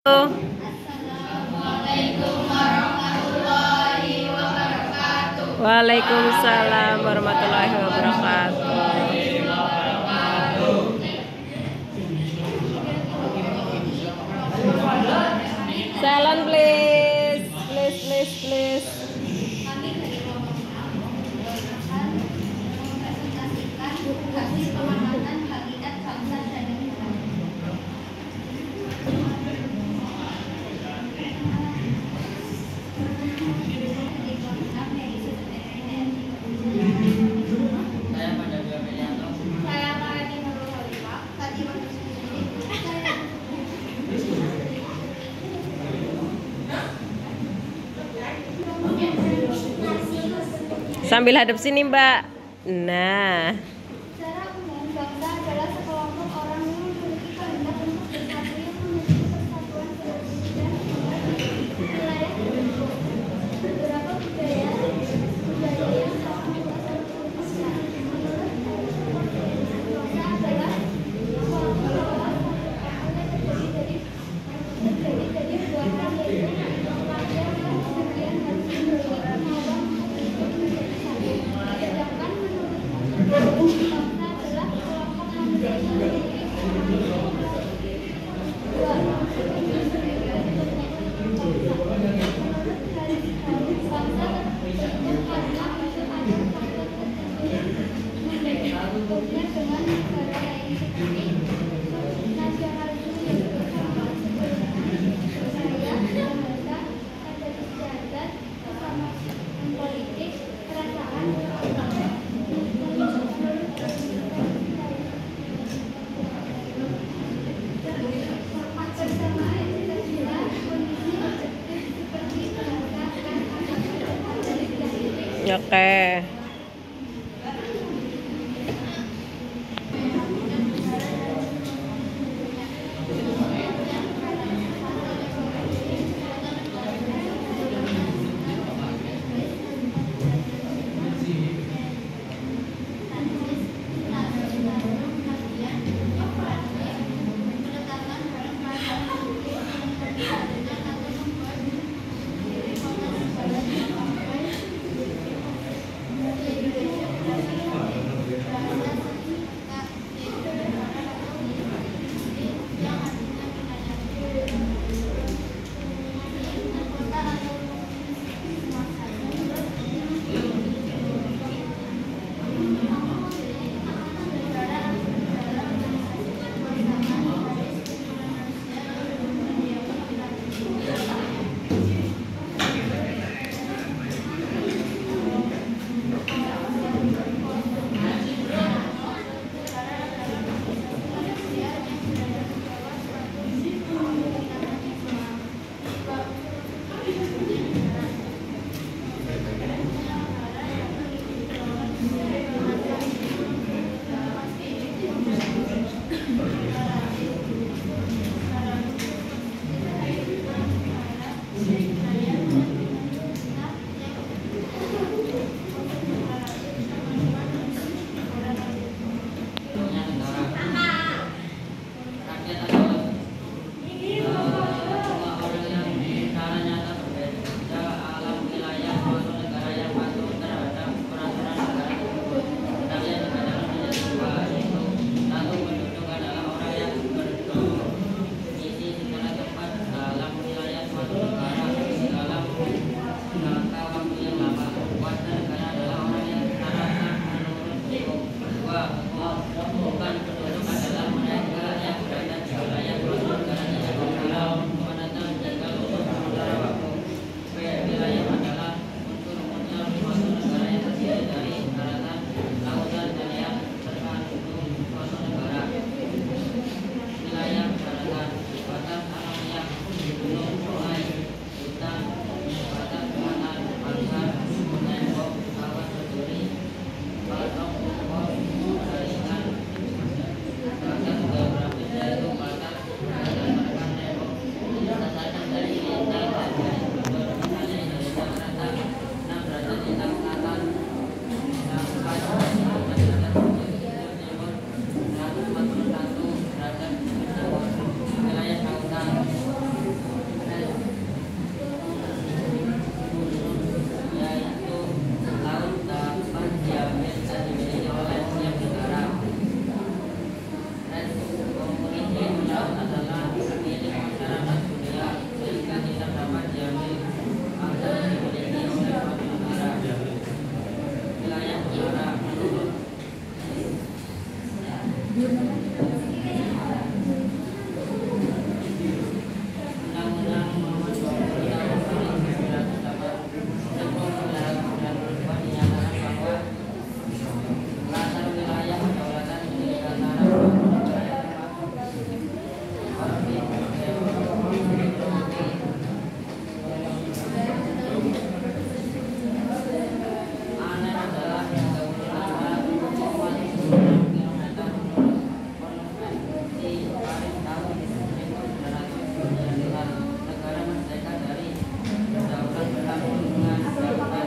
Assalamualaikum warahmatullahi wabarakatuh. Waalaikumsalam warahmatullahi wabarakatuh. Salon please, please. Kami dari Rombongan akan mempresentasikan hasil pengamatan hakikat bangsa dan negara. Saya Marani Nurul Khalifah. Sambil hadap sini, Mbak. Nah, Secara umum, bangsa adalah sekelompok orang yang memiliki kehendak untuk bersatu yang menuju persatuan dan wilayah tertentu. Beberapa budaya yang sama bangsa adalah terdiri dari dua hal, yaitu pada sebagian harus sedangkan menurut bangsa adalah kelompok manusia yang memiliki oke.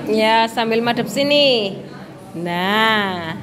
Ya, sambil madep sini. Nah.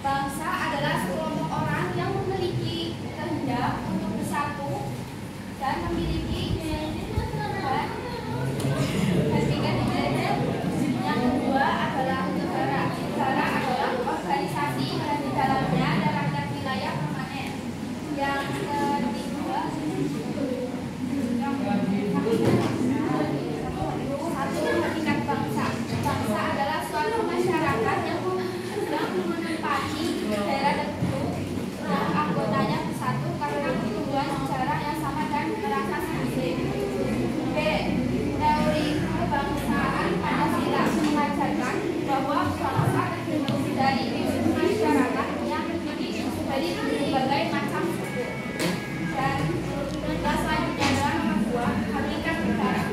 Bangsa adalah sekelompok orang yang memiliki kehendak untuk bersatu dan memiliki Tuhan. Yang kedua adalah negara. Negara adalah organisasi dan di dalamnya ada rakyat wilayah permanen. Yang ketiga, satu hakikat bangsa. Bangsa adalah suatu masyarakat yang menempati daerah tertentu yang anggotanya bersatu karena tujuan sejarah yang sama dan merasa sendiri. B. Teori kebangsaan Pancasila mengajarkan bahwa bangsa terdiri dari masyarakat yang terdiri dari berbagai macam suku. Dan selanjutnya adalah nomor 2, hakikat negara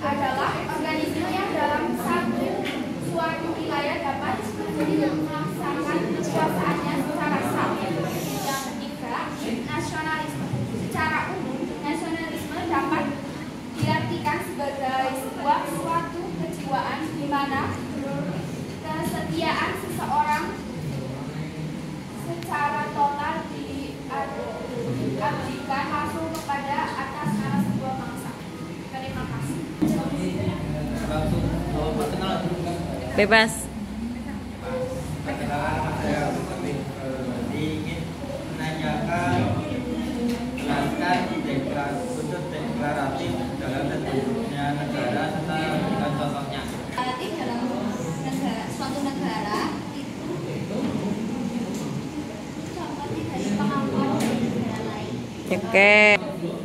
adalah organisme yang dalam suatu wilayah dapat melaksanakan kekuasaannya secara sah. Yang ketiga, nasionalisme. Secara umum, nasionalisme dapat diartikan sebagai suatu kejiwaan di mana kesetiaan seseorang secara total diabdikan langsung kepada atas nama sebuah bangsa. Terima kasih. Bebas. Saya ingin menanyakan jelaskan khusus deklaratif dalam terbentuknya negara serta memberikan contohnya. Deklaratif dalam suatu negara itu contohnya dari pengakuan dari negara lain. Oke.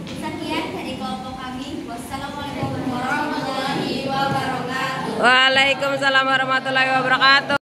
Sekian dari kelompok kami. Wassalamualaikum warahmatullahi wabarakatuh. Waalaikumsalam warahmatullahi wabarakatuh.